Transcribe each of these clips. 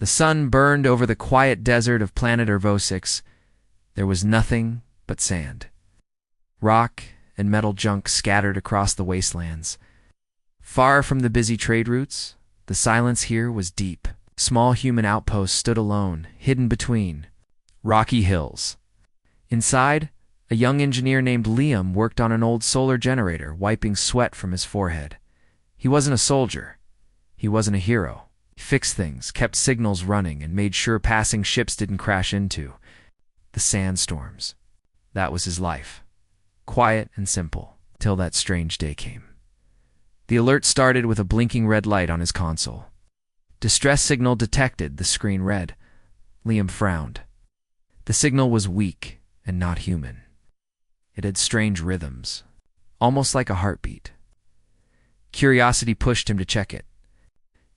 The sun burned over the quiet desert of planet Ervosix. There was nothing but sand. Rock and metal junk scattered across the wastelands. Far from the busy trade routes, the silence here was deep. Small human outposts stood alone, hidden between rocky hills. Inside, a young engineer named Liam worked on an old solar generator, wiping sweat from his forehead. He wasn't a soldier. He wasn't a hero. He fixed things, kept signals running, and made sure passing ships didn't crash into the sandstorms. That was his life. Quiet and simple, till that strange day came. The alert started with a blinking red light on his console. Distress signal detected, the screen read. Liam frowned. The signal was weak and not human. It had strange rhythms, almost like a heartbeat. Curiosity pushed him to check it.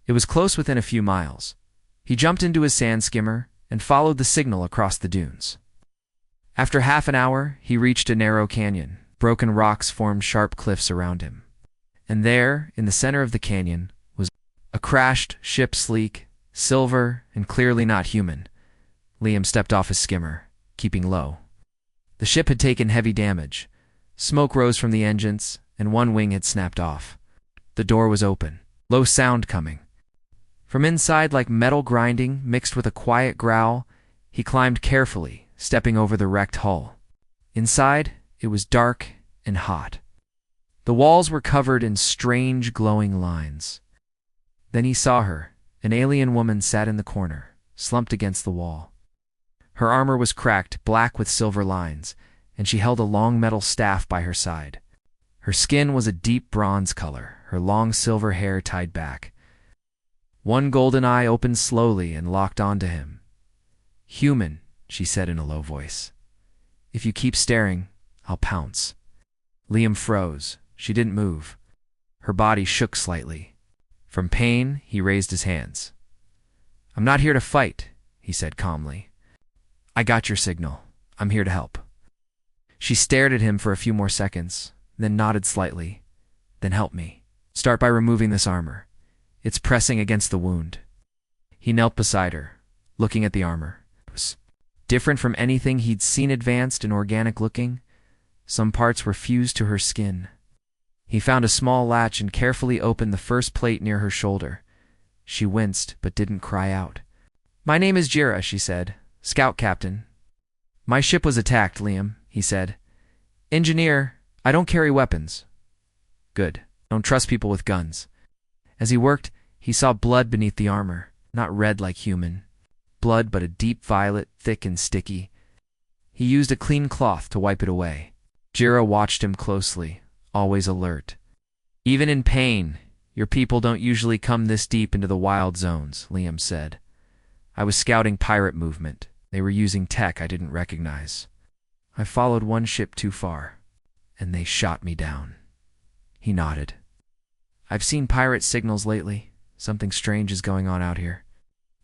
It was close, within a few miles. He jumped into his sand skimmer and followed the signal across the dunes. After half an hour, he reached a narrow canyon. Broken rocks formed sharp cliffs around him. And there, in the center of the canyon, was a crashed ship, sleek, silver, and clearly not human. Liam stepped off his skimmer, keeping low. The ship had taken heavy damage. Smoke rose from the engines, and one wing had snapped off. The door was open, low sound coming. From inside, like metal grinding mixed with a quiet growl, he climbed carefully, stepping over the wrecked hull. Inside, it was dark and hot. The walls were covered in strange glowing lines. Then he saw her. An alien woman sat in the corner, slumped against the wall. Her armor was cracked, black with silver lines, and she held a long metal staff by her side. Her skin was a deep bronze color, her long silver hair tied back. One golden eye opened slowly and locked onto him. "Human," she said in a low voice. "If you keep staring, I'll pounce." Liam froze. She didn't move. Her body shook slightly. From pain, he raised his hands. "I'm not here to fight," he said calmly. "I got your signal. I'm here to help." She stared at him for a few more seconds, then nodded slightly. "Then help me. Start by removing this armor. It's pressing against the wound." He knelt beside her, looking at the armor. It was different from anything he'd seen, advanced and organic looking. Some parts were fused to her skin. He found a small latch and carefully opened the first plate near her shoulder. She winced, but didn't cry out. "My name is Jira," she said. "Scout captain." "My ship was attacked, Liam," he said. "Engineer, I don't carry weapons." "Good. Don't trust people with guns." As he worked, he saw blood beneath the armor, not red like human. Blood, but a deep violet, thick and sticky. He used a clean cloth to wipe it away. Jira watched him closely, always alert. "Even in pain, your people don't usually come this deep into the wild zones," Liam said. "I was scouting pirate movement. They were using tech I didn't recognize. I followed one ship too far, and they shot me down." He nodded. "I've seen pirate signals lately. Something strange is going on out here."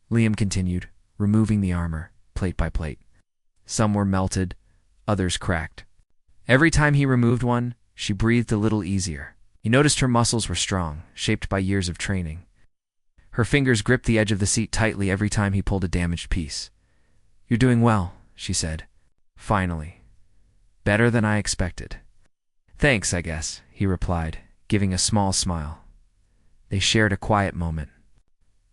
Liam continued, removing the armor, plate by plate. Some were melted, others cracked. Every time he removed one, she breathed a little easier. He noticed her muscles were strong, shaped by years of training. Her fingers gripped the edge of the seat tightly every time he pulled a damaged piece. "You're doing well," she said. "Finally. Better than I expected." "Thanks, I guess," he replied, giving a small smile. They shared a quiet moment.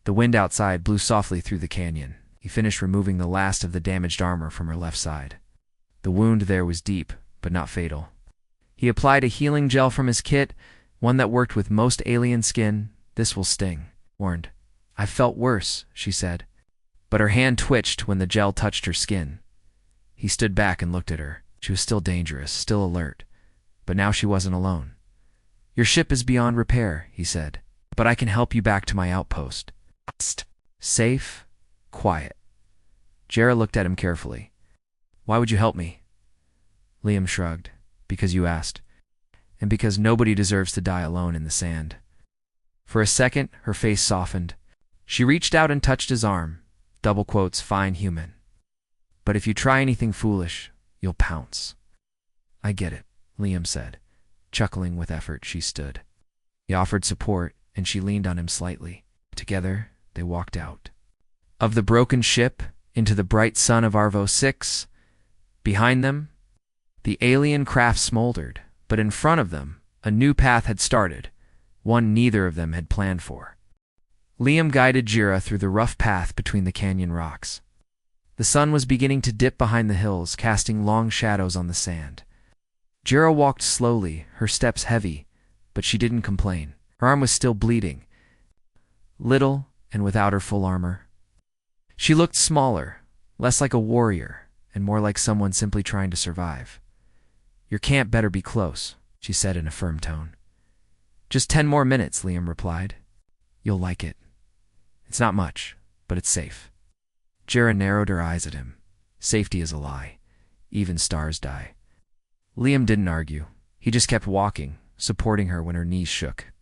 The wind outside blew softly through the canyon. He finished removing the last of the damaged armor from her left side. The wound there was deep, but not fatal. He applied a healing gel from his kit, one that worked with most alien skin. "This will sting," warned. "I felt worse," she said. But her hand twitched when the gel touched her skin. He stood back and looked at her. She was still dangerous, still alert. But now she wasn't alone. "Your ship is beyond repair," he said. "But I can help you back to my outpost. Safe, quiet." Jera looked at him carefully. "Why would you help me?" Liam shrugged. "Because you asked. And because nobody deserves to die alone in the sand." For a second, her face softened. She reached out and touched his arm. Double quotes, "fine human. But if you try anything foolish, you'll pounce." "I get it," Liam said. Chuckling with effort, she stood. He offered support, and she leaned on him slightly. Together, they walked out. of the broken ship into the bright sun of Arvo 6. Behind them, the alien craft smoldered, but in front of them, a new path had started, one neither of them had planned for. Liam guided Jira through the rough path between the canyon rocks. The sun was beginning to dip behind the hills, casting long shadows on the sand. Jira walked slowly, her steps heavy, but she didn't complain. Her arm was still bleeding, little and without her full armor. She looked smaller, less like a warrior, and more like someone simply trying to survive. "Your camp better be close," she said in a firm tone. "Just 10 more minutes," Liam replied. "You'll like it. It's not much, but it's safe." Jira narrowed her eyes at him. Safety is a lie. Even stars die. Liam didn't argue. He just kept walking, supporting her when her knees shook.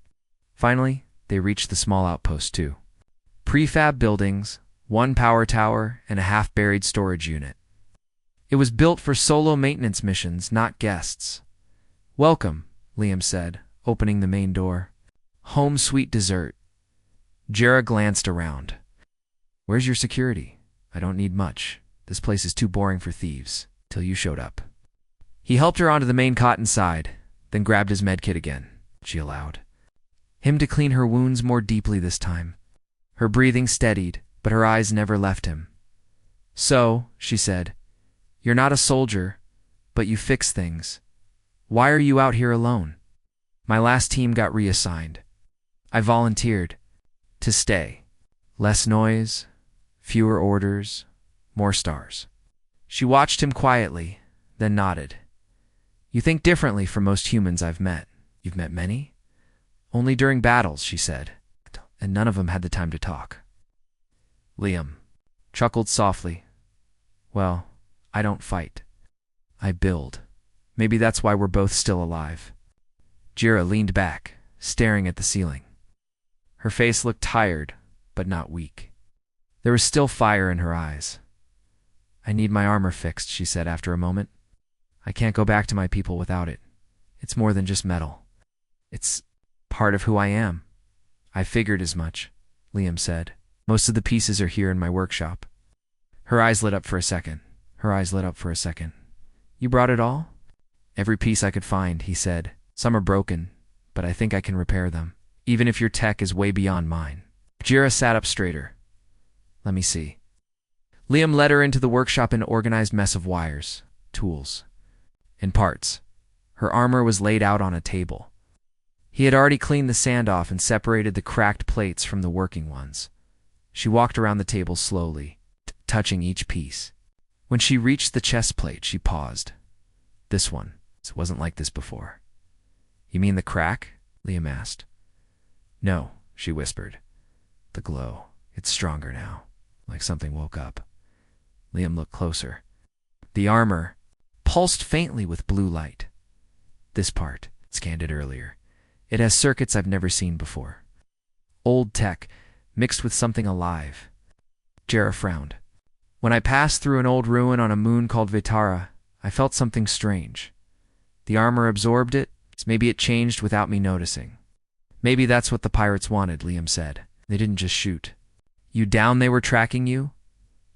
Finally, they reached the small outpost too. Prefab buildings, one power tower, and a half-buried storage unit. It was built for solo maintenance missions, not guests. "Welcome," Liam said, opening the main door. "Home sweet dessert." Jira glanced around. "Where's your security? I don't need much. This place is too boring for thieves, till you showed up." He helped her onto the main cot inside, then grabbed his medkit again, she allowed him to clean her wounds more deeply this time. Her breathing steadied, but her eyes never left him. "So," she said, "you're not a soldier, but you fix things. Why are you out here alone?" "My last team got reassigned. I volunteered to stay. Less noise, fewer orders, more stars." She watched him quietly, then nodded. "You think differently from most humans I've met." "You've met many?" "Only during battles," she said, "and none of them had the time to talk." Liam chuckled softly. "Well, I don't fight. I build. Maybe that's why we're both still alive." Jira leaned back, staring at the ceiling. Her face looked tired, but not weak. There was still fire in her eyes. "I need my armor fixed," she said after a moment. "I can't go back to my people without it. It's more than just metal. It's part of who I am." "I figured as much," Liam said. "Most of the pieces are here in my workshop." Her eyes lit up for a second. "You brought it all?" "Every piece I could find," he said. "Some are broken, but I think I can repair them, even if your tech is way beyond mine." Jira sat up straighter. "Let me see." Liam led her into the workshop, an organized mess of wires, tools, and parts. Her armor was laid out on a table. He had already cleaned the sand off and separated the cracked plates from the working ones. She walked around the table slowly, touching each piece. When she reached the chest plate, she paused. "This one. It wasn't like this before." "You mean the crack?" Liam asked. "No," she whispered. "The glow. It's stronger now, like something woke up." Liam looked closer. The armor pulsed faintly with blue light. "This part," scanned it earlier. "It has circuits I've never seen before. Old tech, mixed with something alive." Jera frowned. "When I passed through an old ruin on a moon called Vitara, I felt something strange. The armor absorbed it, so maybe it changed without me noticing." "Maybe that's what the pirates wanted," Liam said. "They didn't just shoot." "You down they were tracking you?"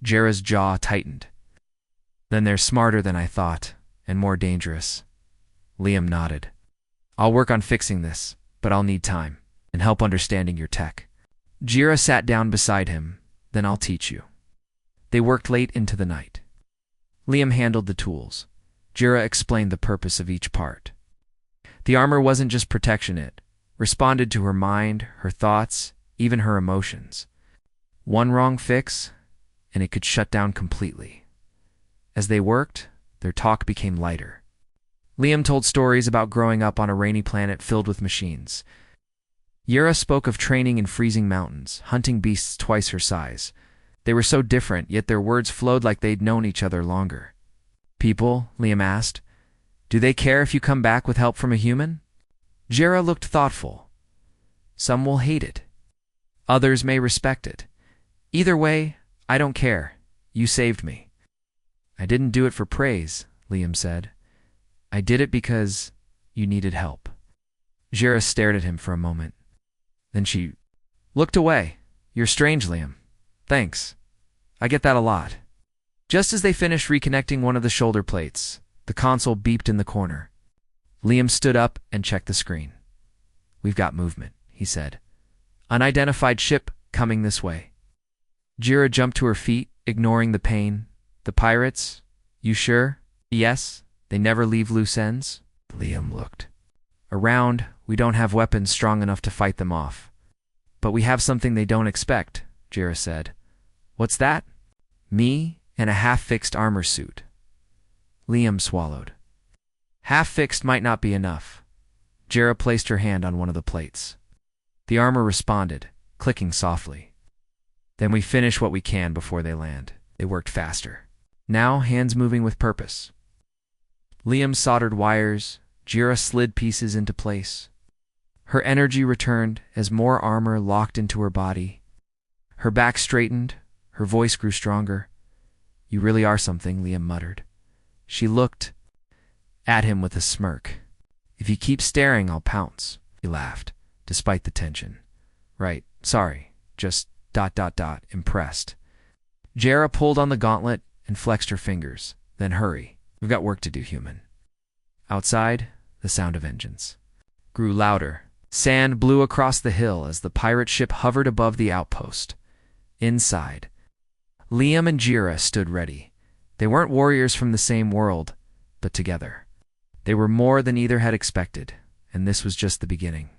Jera's jaw tightened. "Then they're smarter than I thought, and more dangerous." Liam nodded. "I'll work on fixing this, but I'll need time, and help understanding your tech." Jira sat down beside him. "Then I'll teach you." They worked late into the night. Liam handled the tools. Jira explained the purpose of each part. The armor wasn't just protection, it responded to her mind, her thoughts, even her emotions. One wrong fix, and it could shut down completely. As they worked, their talk became lighter. Liam told stories about growing up on a rainy planet filled with machines. Yura spoke of training in freezing mountains, hunting beasts twice her size. They were so different, yet their words flowed like they'd known each other longer. "People," Liam asked, "do they care if you come back with help from a human?" Jera looked thoughtful. "Some will hate it. Others may respect it. Either way, I don't care. You saved me." "I didn't do it for praise," Liam said. "I did it because you needed help." Jera stared at him for a moment. Then she looked away. "You're strange, Liam. Thanks." I get that a lot. Just as they finished reconnecting one of the shoulder plates, the console beeped in the corner. Liam stood up and checked the screen. We've got movement, he said. Unidentified ship coming this way. Jira jumped to her feet, ignoring the pain. The pirates? You sure? Yes, they never leave loose ends. Liam looked. Around, we don't have weapons strong enough to fight them off. But we have something they don't expect, Jira said. What's that? Me and a half-fixed armor suit. Liam swallowed. Half-fixed might not be enough. Jira placed her hand on one of the plates. The armor responded, clicking softly. Then we finish what we can before they land. It worked faster. Now, hands moving with purpose. Liam soldered wires. Jira slid pieces into place. Her energy returned as more armor locked into her body. Her back straightened. Her voice grew stronger. You really are something, Liam muttered. She looked at him with a smirk. If you keep staring, I'll pounce. He laughed, despite the tension. Right, sorry, just ... impressed. Jara pulled on the gauntlet and flexed her fingers. Then hurry. We've got work to do, human. Outside, the sound of engines grew louder. Sand blew across the hill as the pirate ship hovered above the outpost. Inside, Liam and Jira stood ready. They weren't warriors from the same world, but together. They were more than either had expected, and this was just the beginning.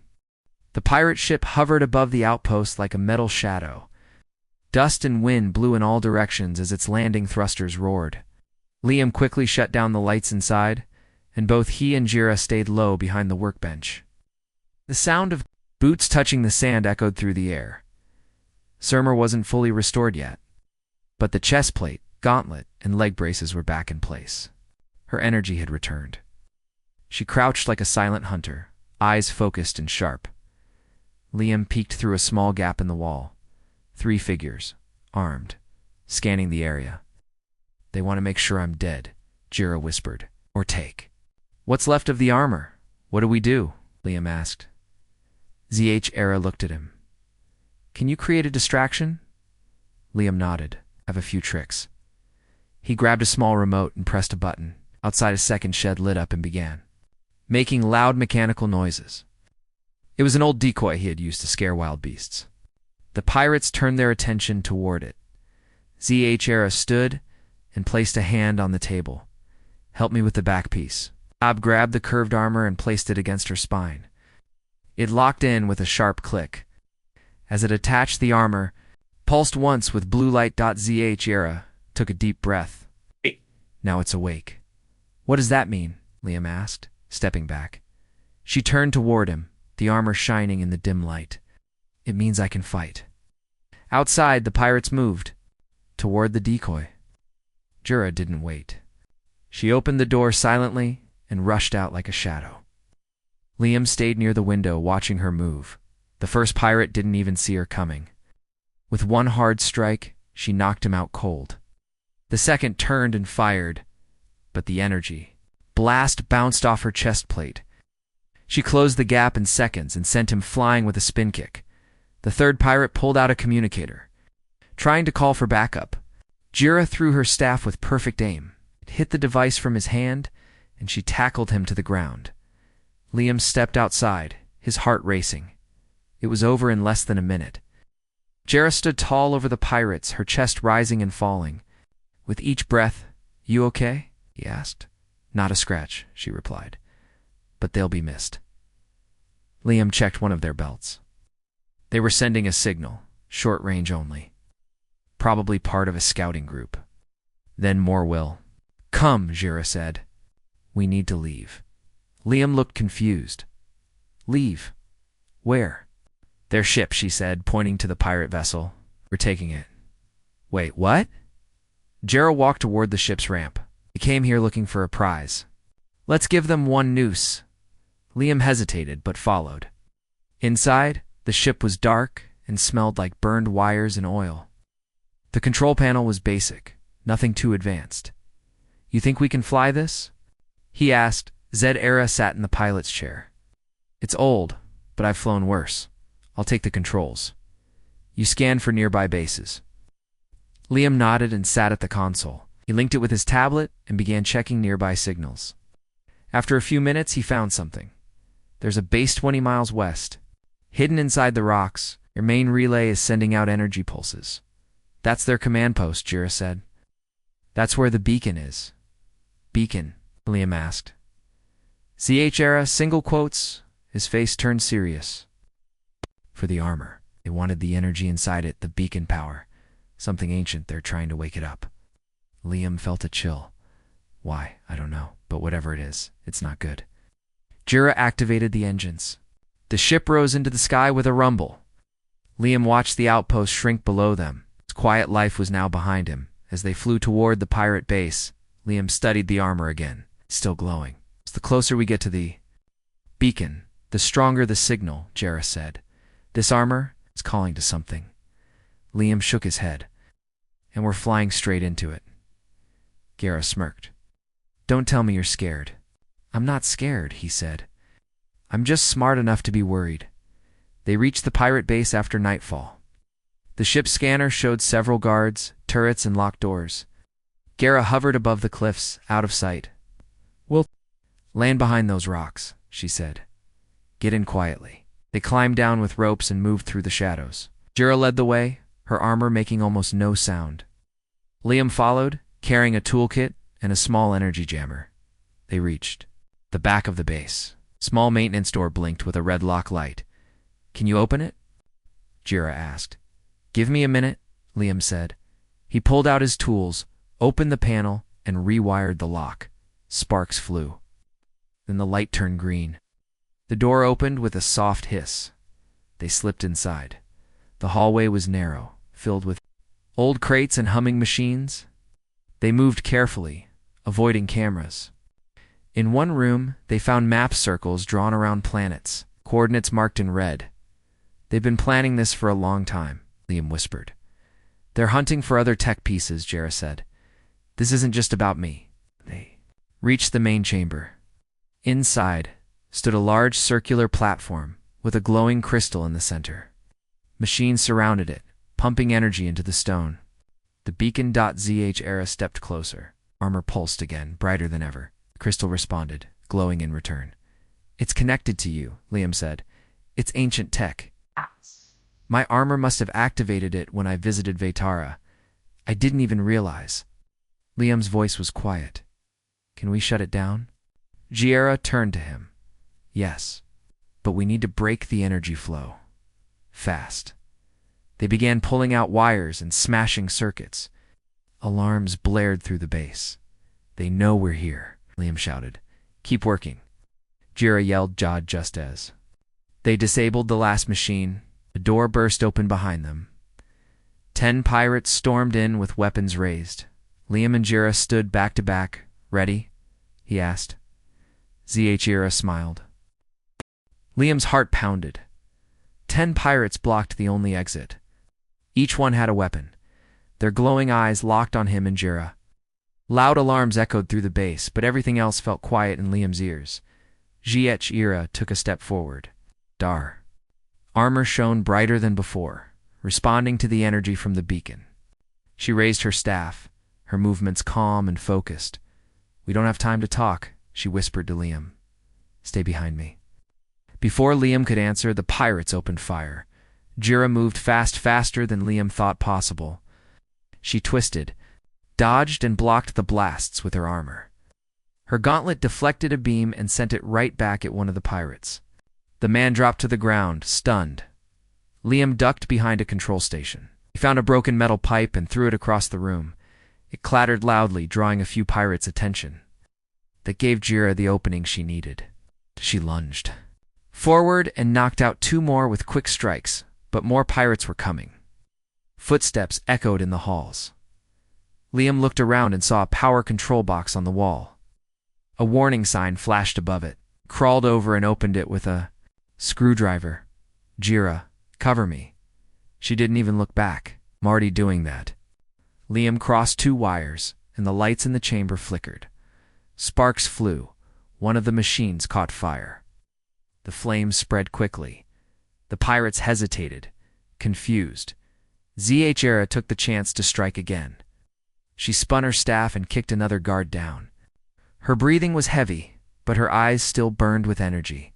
The pirate ship hovered above the outpost like a metal shadow. Dust and wind blew in all directions as its landing thrusters roared. Liam quickly shut down the lights inside, and both he and Jira stayed low behind the workbench. The sound of boots touching the sand echoed through the air. Surmer wasn't fully restored yet, but the chest plate, gauntlet, and leg braces were back in place. Her energy had returned. She crouched like a silent hunter, eyes focused and sharp. Liam peeked through a small gap in the wall. 3 figures, armed, scanning the area. They want to make sure I'm dead, Jira whispered. Or take. What's left of the armor? What do we do? Liam asked. ZH-Era looked at him. Can you create a distraction? Liam nodded. Have a few tricks. He grabbed a small remote and pressed a button. Outside, a second shed lit up and began making loud mechanical noises. It was an old decoy he had used to scare wild beasts. The pirates turned their attention toward it. ZH-Era stood and placed a hand on the table. Help me with the back piece. Bob grabbed the curved armor and placed it against her spine. It locked in with a sharp click. As it attached the armor, pulsed once with blue light. ZH-Era took a deep breath. Now it's awake. What does that mean? Liam asked, stepping back. She turned toward him, the armor shining in the dim light. It means I can fight. Outside, the pirates moved toward the decoy. Jura didn't wait. She opened the door silently and rushed out like a shadow. Liam stayed near the window watching her move. The first pirate didn't even see her coming. With one hard strike, she knocked him out cold. The second turned and fired, but the energy blast bounced off her chest plate. She closed the gap in seconds and sent him flying with a spin kick. The third pirate pulled out a communicator, trying to call for backup. Jira threw her staff with perfect aim. It hit the device from his hand, and she tackled him to the ground. Liam stepped outside, his heart racing. It was over in less than a minute. Jira stood tall over the pirates, her chest rising and falling. With each breath, "You okay?" he asked. "Not a scratch," she replied. "But they'll be missed." Liam checked one of their belts. They were sending a signal, short range only. Probably part of a scouting group. Then more will. "Come," Jira said. "We need to leave." Liam looked confused. "Leave? Where?" "Their ship," she said, pointing to the pirate vessel. "We're taking it." "Wait, what?" Jira walked toward the ship's ramp. "We came here looking for a prize. Let's give them 1 noose." Liam hesitated, but followed. Inside, the ship was dark and smelled like burned wires and oil. The control panel was basic, nothing too advanced. "You think we can fly this?" he asked. ZH-Era sat in the pilot's chair. "It's old, but I've flown worse. I'll take the controls. You scan for nearby bases." Liam nodded and sat at the console. He linked it with his tablet and began checking nearby signals. After a few minutes, he found something. There's a base 20 miles west. Hidden inside the rocks, your main relay is sending out energy pulses. That's their command post, Jira said. That's where the beacon is. Beacon? Liam asked. ZH era, single quotes. His face turned serious. For the armor. They wanted the energy inside it, the beacon power. Something ancient, they're trying to wake it up. Liam felt a chill. Why? I don't know. But whatever it is, it's not good. Jira activated the engines. The ship rose into the sky with a rumble. Liam watched the outpost shrink below them. His quiet life was now behind him. As they flew toward the pirate base, Liam studied the armor again, still glowing. The closer we get to the beacon, the stronger the signal, Jira said. This armor is calling to something. Liam shook his head. And we're flying straight into it. Jira smirked. Don't tell me you're scared. I'm not scared, he said. I'm just smart enough to be worried. They reached the pirate base after nightfall. The ship's scanner showed several guards, turrets, and locked doors. Jira hovered above the cliffs, out of sight. We'll land behind those rocks, she said. Get in quietly. They climbed down with ropes and moved through the shadows. Jira led the way, her armor making almost no sound. Liam followed, carrying a toolkit and a small energy jammer. They reached the back of the base. Small maintenance door blinked with a red lock light. Can you open it? Jira asked. Give me a minute, Liam said. He pulled out his tools, opened the panel, and rewired the lock. Sparks flew. Then the light turned green. The door opened with a soft hiss. They slipped inside. The hallway was narrow, filled with old crates and humming machines. They moved carefully, avoiding cameras. In one room, they found map circles drawn around planets, coordinates marked in red. They've been planning this for a long time, Liam whispered. They're hunting for other tech pieces, Jira said. This isn't just about me. They reached the main chamber. Inside stood a large circular platform with a glowing crystal in the center. Machines surrounded it, pumping energy into the stone. The beacon.zh era stepped closer. Armor pulsed again, brighter than ever. The crystal responded, glowing in return. It's connected to you, Liam said. It's ancient tech. My armor must have activated it when I visited Vetara. I didn't even realize. Liam's voice was quiet. Can we shut it down? Jira turned to him. Yes, but we need to break the energy flow. Fast. They began pulling out wires and smashing circuits. Alarms blared through the base. They know we're here, Liam shouted. Keep working. Jira yelled just as. They disabled the last machine. The door burst open behind them. 10 pirates stormed in with weapons raised. Liam and Jira stood back to back. Ready? He asked. Jira smiled. Liam's heart pounded. 10 pirates blocked the only exit. Each one had a weapon. Their glowing eyes locked on him and Jira. Loud alarms echoed through the base, but everything else felt quiet in Liam's ears. Jira took a step forward. Dar. Armor shone brighter than before, responding to the energy from the beacon. She raised her staff, her movements calm and focused. We don't have time to talk, she whispered to Liam. Stay behind me. Before Liam could answer, the pirates opened fire. Jira moved faster than Liam thought possible. She twisted, dodged, and blocked the blasts with her armor. Her gauntlet deflected a beam and sent it right back at one of the pirates. The man dropped to the ground, stunned. Liam ducked behind a control station. He found a broken metal pipe and threw it across the room. It clattered loudly, drawing a few pirates' attention. That gave Jira the opening she needed. She lunged forward and knocked out 2 more with quick strikes, but more pirates were coming. Footsteps echoed in the halls. Liam looked around and saw a power control box on the wall. A warning sign flashed above it. Crawled over and opened it with a screwdriver. Jira, cover me. She didn't even look back. I'm already doing that. Liam crossed 2 wires, and the lights in the chamber flickered. Sparks flew. One of the machines caught fire. The flames spread quickly. The pirates hesitated, confused. ZHR took the chance to strike again. She spun her staff and kicked another guard down. Her breathing was heavy, but her eyes still burned with energy.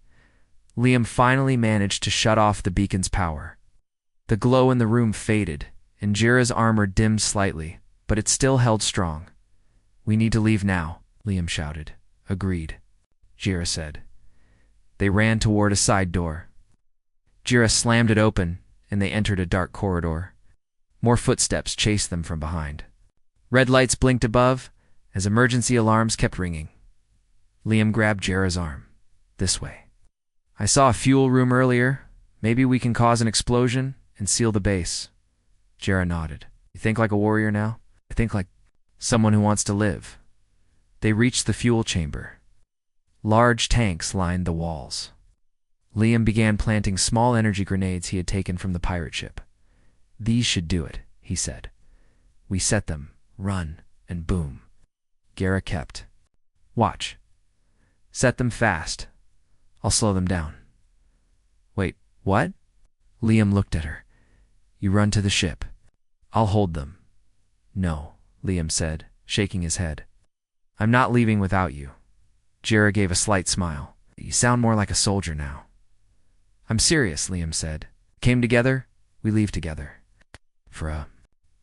Liam finally managed to shut off the beacon's power. The glow in the room faded, and Jira's armor dimmed slightly, but it still held strong. "We need to leave now," Liam shouted. "Agreed," Jira said. They ran toward a side door. Jira slammed it open, and they entered a dark corridor. More footsteps chased them from behind. Red lights blinked above, as emergency alarms kept ringing. Liam grabbed Jira's arm. "This way. I saw a fuel room earlier. Maybe we can cause an explosion and seal the base." Jira nodded. "You think like a warrior now?" "I think like someone who wants to live." They reached the fuel chamber. Large tanks lined the walls. Liam began planting small energy grenades he had taken from the pirate ship. "These should do it," he said. "We set them, run, and boom." Jira kept. "Watch. Set them fast. I'll slow them down." "Wait, what?" Liam looked at her. "You run to the ship. I'll hold them." "No," Liam said, shaking his head. "I'm not leaving without you." Jira gave a slight smile. "You sound more like a soldier now." "I'm serious," Liam said. "Came together, we leave together." For a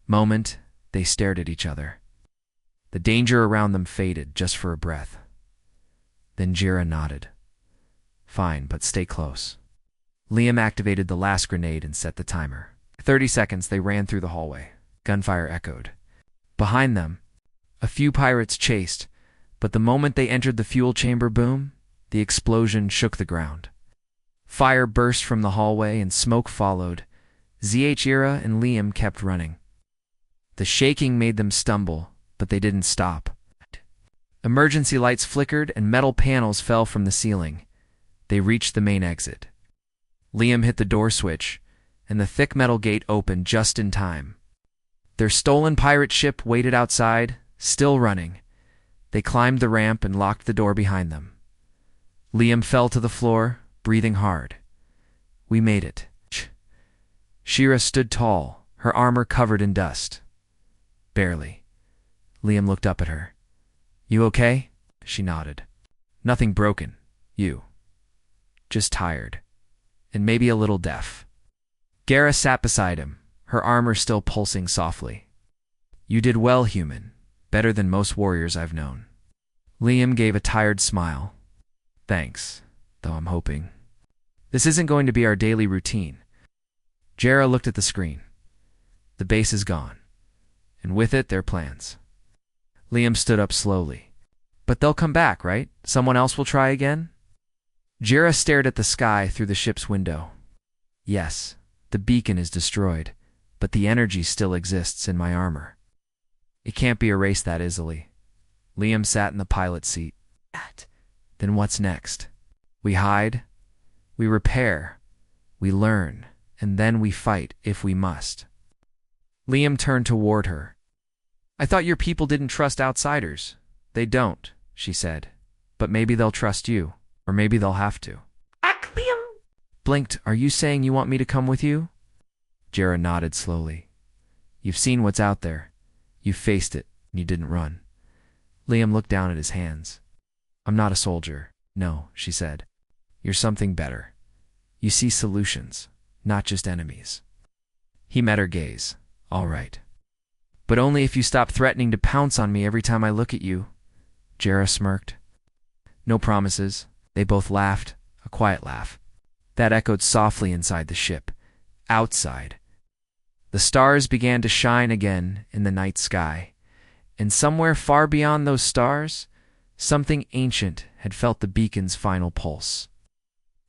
moment, they stared at each other. The danger around them faded just for a breath. Then Jira nodded. "Fine, but stay close." Liam activated the last grenade and set the timer. 30 seconds, they ran through the hallway. Gunfire echoed. Behind them, a few pirates chased, but the moment they entered the fuel chamber boom, the explosion shook the ground. Fire burst from the hallway and smoke followed. ZHR and Liam kept running. The shaking made them stumble, but they didn't stop. Emergency lights flickered and metal panels fell from the ceiling. They reached the main exit. Liam hit the door switch, and the thick metal gate opened just in time. Their stolen pirate ship waited outside, still running. They climbed the ramp and locked the door behind them. Liam fell to the floor, breathing hard. "We made it." Shira stood tall, her armor covered in dust. "Barely." Liam looked up at her. "You okay?" She nodded. "Nothing broken. You. Just tired. And maybe a little deaf." Gara sat beside him, her armor still pulsing softly. "You did well, human. Better than most warriors I've known." Liam gave a tired smile. "Thanks, though I'm hoping this isn't going to be our daily routine." Jara looked at the screen. The base is gone, and with it, their plans. Liam stood up slowly. "But they'll come back, right? Someone else will try again?" Jara stared at the sky through the ship's window. "Yes, the beacon is destroyed, but the energy still exists in my armor. It can't be erased that easily." Liam sat in the pilot's seat. "Then what's next? We hide, we repair, we learn, and then we fight if we must." Liam turned toward her. "I thought your people didn't trust outsiders." "They don't," she said. "But maybe they'll trust you, or maybe they'll have to." Liam blinked. "Are you saying you want me to come with you?" Jara nodded slowly. "You've seen what's out there. You faced it, and you didn't run." Liam looked down at his hands. "I'm not a soldier." "No," she said. "You're something better. You see solutions, not just enemies." He met her gaze. "All right. But only if you stop threatening to pounce on me every time I look at you." Jara smirked. "No promises." They both laughed, a quiet laugh. That echoed softly inside the ship. Outside, the stars began to shine again in the night sky, and somewhere far beyond those stars, something ancient had felt the beacon's final pulse,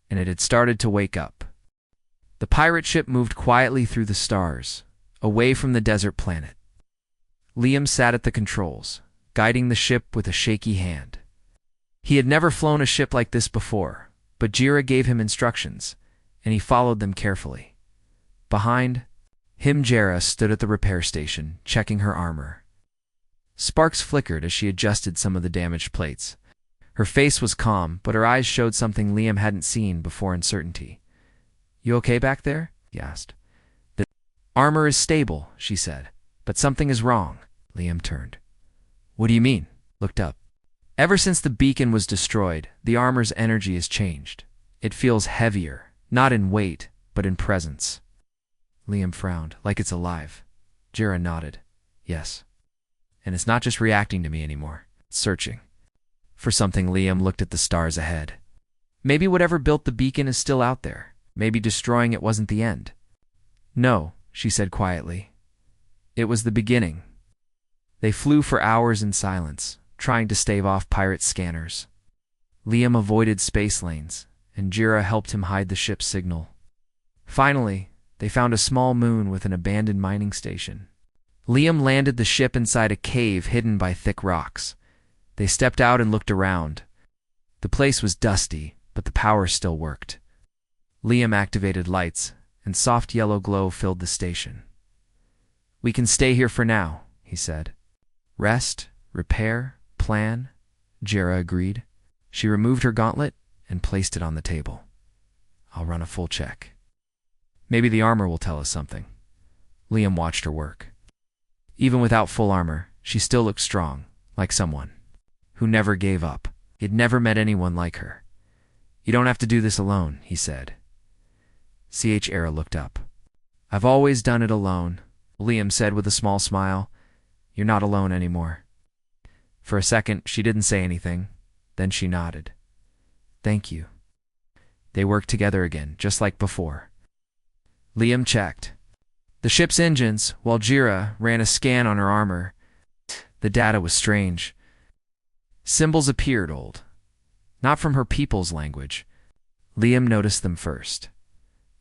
and it had started to wake up. The pirate ship moved quietly through the stars, away from the desert planet. Liam sat at the controls, guiding the ship with a shaky hand. He had never flown a ship like this before, but Jira gave him instructions, and he followed them carefully. Behind him, Jara stood at the repair station, checking her armor. Sparks flickered as she adjusted some of the damaged plates. Her face was calm, but her eyes showed something Liam hadn't seen before: uncertainty. "You okay back there?" he asked. Armor is stable, she said, but something is wrong. Liam turned. What do you mean? Looked up. Ever since the beacon was destroyed, the armor's energy has changed. It feels heavier, not in weight, but in presence. Liam frowned, like it's alive. Jira nodded. Yes. And it's not just reacting to me anymore. It's searching. For something. Liam looked at the stars ahead. Maybe whatever built the beacon is still out there. Maybe destroying it wasn't the end. No, she said quietly. It was the beginning. They flew for hours in silence, trying to stave off pirate scanners. Liam avoided space lanes, and Jira helped him hide the ship's signal. Finally, they found a small moon with an abandoned mining station. Liam landed the ship inside a cave hidden by thick rocks. They stepped out and looked around. The place was dusty, but the power still worked. Liam activated lights, and soft yellow glow filled the station. We can stay here for now, he said. Rest, repair, plan, Jira agreed. She removed her gauntlet and placed it on the table. I'll run a full check. Maybe the armor will tell us something. Liam watched her work. Even without full armor, she still looked strong, like someone who never gave up. He'd never met anyone like her. You don't have to do this alone, he said. Era looked up. I've always done it alone, Liam said with a small smile. You're not alone anymore. For a second, she didn't say anything. Then she nodded. Thank you. They worked together again, just like before. Liam checked the ship's engines while Jira ran a scan on her armor. The data was strange. Symbols appeared old, not from her people's language. Liam noticed them first.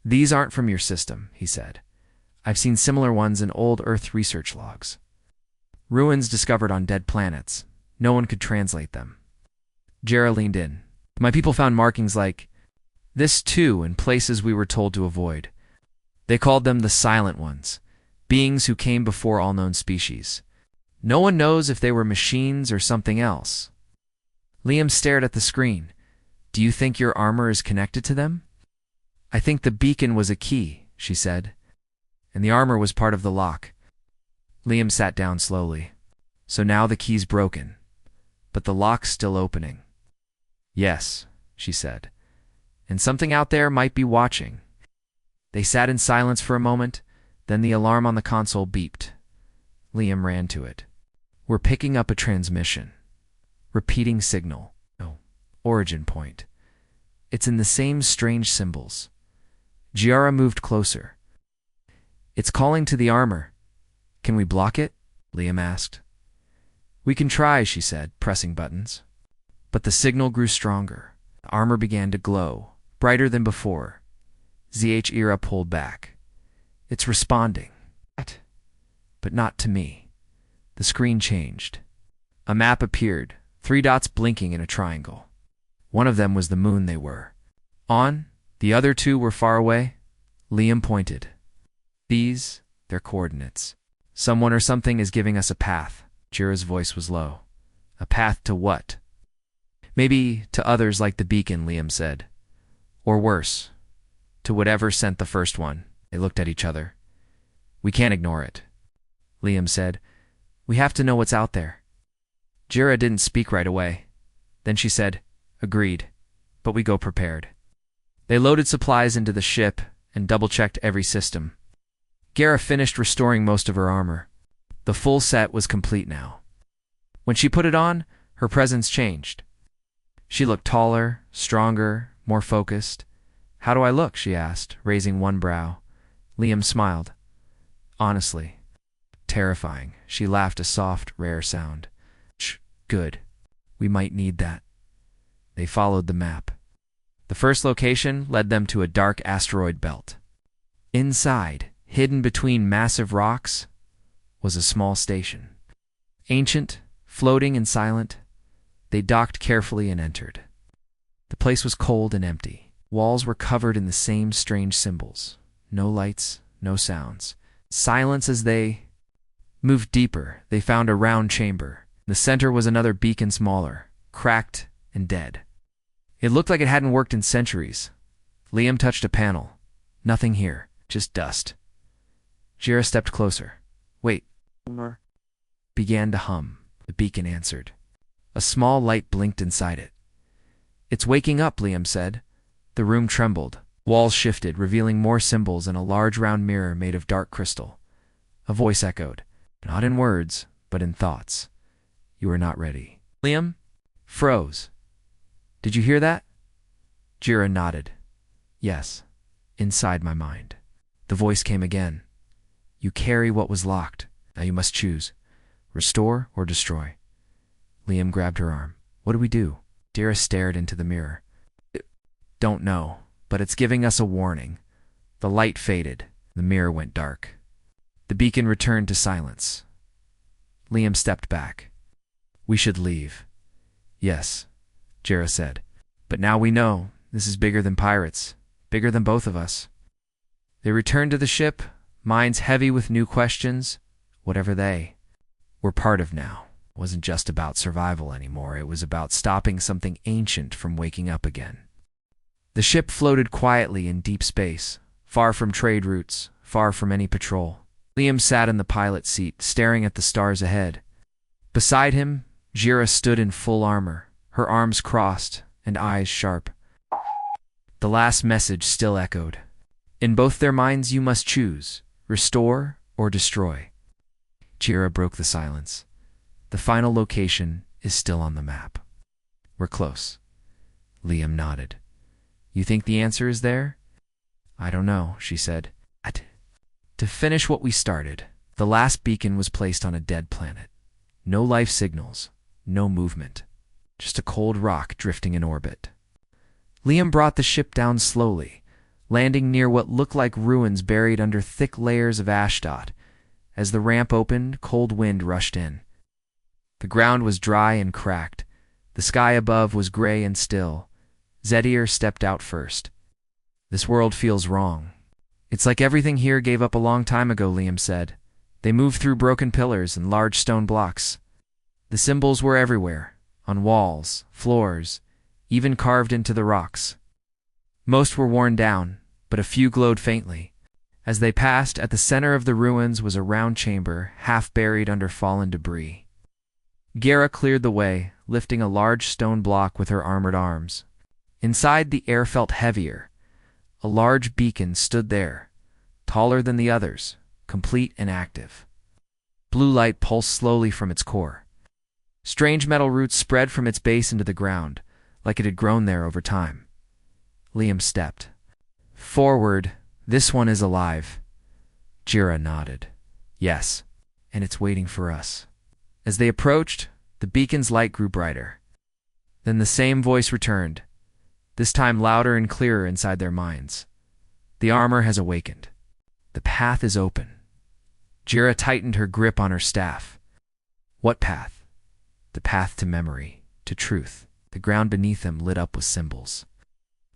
These aren't from your system, he said. I've seen similar ones in old Earth research logs. Ruins discovered on dead planets. No one could translate them. Jira leaned in. My people found markings like this too in places we were told to avoid. They called them the Silent Ones, beings who came before all known species. No one knows if they were machines or something else. Liam stared at the screen. Do you think your armor is connected to them? I think the beacon was a key, she said, and the armor was part of the lock. Liam sat down slowly. So now the key's broken, but the lock's still opening. Yes, she said, and something out there might be watching. They sat in silence for a moment, then the alarm on the console beeped. Liam ran to it. We're picking up a transmission. Repeating signal. No. Origin point. It's in the same strange symbols. Giara moved closer. It's calling to the armor. Can we block it? Liam asked. We can try, she said, pressing buttons. But the signal grew stronger. The armor began to glow, brighter than before. Era pulled back. It's responding. But not to me. The screen changed. A map appeared, 3 dots blinking in a triangle. One of them was the moon they were on. The other 2 were far away. Liam pointed. These, their coordinates. Someone or something is giving us a path. Jira's voice was low. A path to what? Maybe to others like the beacon, Liam said. Or worse, to whatever sent the first one. They looked at each other. We can't ignore it, Liam said. We have to know what's out there. Jira didn't speak right away. Then she said, Agreed, but we go prepared. They loaded supplies into the ship and double-checked every system. Gara finished restoring most of her armor. The full set was complete now. When she put it on, her presence changed. She looked taller, stronger, more focused. How do I look? She asked, raising one brow. Liam smiled. Honestly. Terrifying. She laughed a soft, rare sound. Shh, good. We might need that. They followed the map. The first location led them to a dark asteroid belt. Inside, hidden between massive rocks, was a small station. Ancient, floating and silent, they docked carefully and entered. The place was cold and empty. Walls were covered in the same strange symbols. No lights, no sounds. Silence. As they moved deeper, they found a round chamber. In the center was another beacon, smaller, cracked and dead. It looked like it hadn't worked in centuries. Liam touched a panel. Nothing here, just dust. Jira stepped closer. Wait. Began to hum. The beacon answered. A small light blinked inside it. It's waking up, Liam said. The room trembled. Walls shifted, revealing more symbols and a large round mirror made of dark crystal. A voice echoed, not in words, but in thoughts. You are not ready. Liam froze. Did you hear that? Jira nodded. Yes, inside my mind. The voice came again. You carry what was locked. Now you must choose. Restore or destroy. Liam grabbed her arm. What do we do? Jira stared into the mirror. Don't know, but it's giving us a warning. The light faded. The mirror went dark. The beacon returned to silence. Liam stepped back. We should leave. Yes, Jira said. But now we know this is bigger than pirates, bigger than both of us. They returned to the ship, minds heavy with new questions, whatever they were part of now. It wasn't just about survival anymore. It was about stopping something ancient from waking up again. The ship floated quietly in deep space, far from trade routes, far from any patrol. Liam sat in the pilot seat, staring at the stars ahead. Beside him, Jira stood in full armor, her arms crossed and eyes sharp. The last message still echoed. In both their minds you must choose, restore or destroy. Jira broke the silence. The final location is still on the map. We're close. Liam nodded. You think the answer is there? I don't know, she said. To finish what we started, the last beacon was placed on a dead planet. No life signals, no movement, just a cold rock drifting in orbit. Liam brought the ship down slowly, landing near what looked like ruins buried under thick layers of ashdot. As the ramp opened, cold wind rushed in. The ground was dry and cracked. The sky above was gray and still. Zedier stepped out first. This world feels wrong. It's like everything here gave up a long time ago, Liam said. They moved through broken pillars and large stone blocks. The symbols were everywhere, on walls, floors, even carved into the rocks. Most were worn down, but a few glowed faintly. As they passed, at the center of the ruins was a round chamber, half buried under fallen debris. Gera cleared the way, lifting a large stone block with her armored arms. Inside, the air felt heavier. A large beacon stood there, taller than the others, complete and active. Blue light pulsed slowly from its core. Strange metal roots spread from its base into the ground, like it had grown there over time. Liam stepped forward. This one is alive. Jira nodded. Yes, and it's waiting for us. As they approached, the beacon's light grew brighter. Then the same voice returned, this time louder and clearer inside their minds. The armor has awakened. The path is open. Jira tightened her grip on her staff. What path? The path to memory, to truth. The ground beneath them lit up with symbols.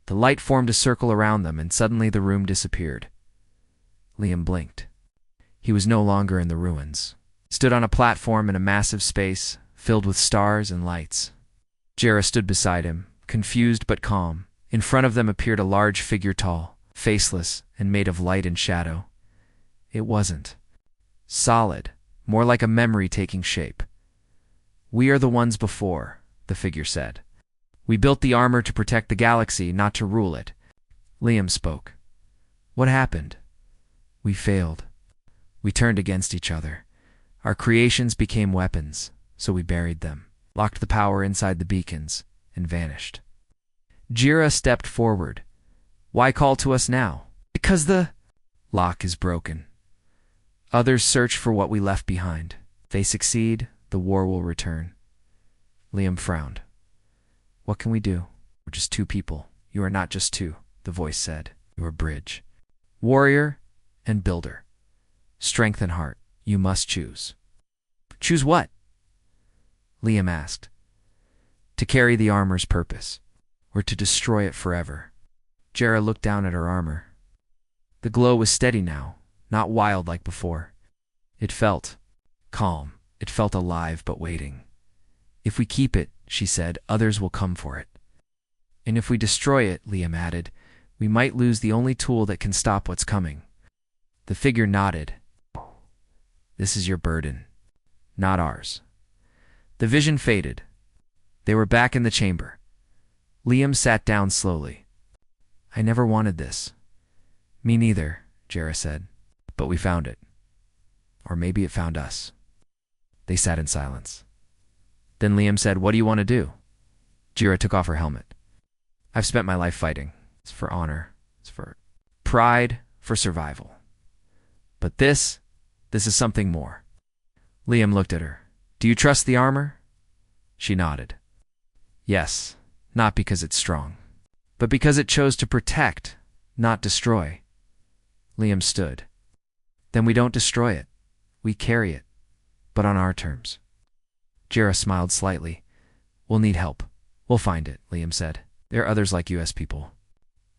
The light formed a circle around them, and suddenly the room disappeared. Liam blinked. He was no longer in the ruins. He stood on a platform in a massive space, filled with stars and lights. Jira stood beside him, confused but calm. In front of them appeared a large figure, tall, faceless, and made of light and shadow. It wasn't solid, more like a memory taking shape. We are the ones before, the figure said. We built the armor to protect the galaxy, not to rule it. Liam spoke. What happened? We failed. We turned against each other. Our creations became weapons, so we buried them, locked the power inside the beacons, and vanished. Jira stepped forward. Why call to us now? Because the lock is broken. Others search for what we left behind. If they succeed, the war will return. Liam frowned. What can we do? We're just two people. You are not just two, the voice said. You are bridge. Warrior and builder. Strength and heart. You must choose. Choose what? Liam asked. To carry the armor's purpose, or to destroy it forever. Jera looked down at her armor. The glow was steady now, not wild like before. It felt calm. It felt alive but waiting. If we keep it, she said, others will come for it. And if we destroy it, Liam added, we might lose the only tool that can stop what's coming. The figure nodded, This is your burden, not ours. The vision faded. They were back in the chamber. Liam sat down slowly. I never wanted this. Me neither, Jera said. But we found it. Or maybe it found us. They sat in silence. Then Liam said, what do you want to do? Jera took off her helmet. I've spent my life fighting. It's for honor. It's for pride, for survival. But this is something more. Liam looked at her. Do you trust the armor? She nodded. Yes, not because it's strong, but because it chose to protect, not destroy. Liam stood. Then we don't destroy it. We carry it, but on our terms. Jera smiled slightly. We'll need help. We'll find it, Liam said. There are others like US people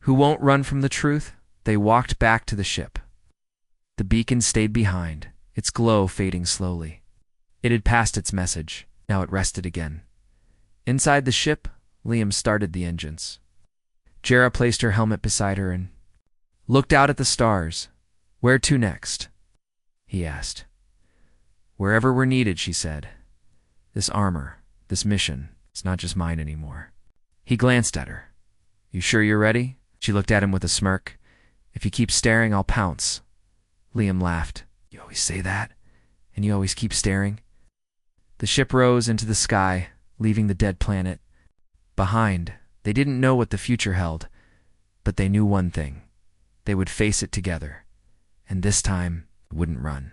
who won't run from the truth. They walked back to the ship. The beacon stayed behind, its glow fading slowly. It had passed its message. Now it rested again. Inside the ship, Liam started the engines. Jera placed her helmet beside her and looked out at the stars. Where to next? He asked. Wherever we're needed, she said. This armor, this mission, it's not just mine anymore. He glanced at her. You sure you're ready? She looked at him with a smirk. If you keep staring, I'll pounce. Liam laughed. You always say that, and you always keep staring. The ship rose into the sky, leaving the dead planet behind. They didn't know what the future held, but they knew one thing. They would face it together, and this time, it wouldn't run.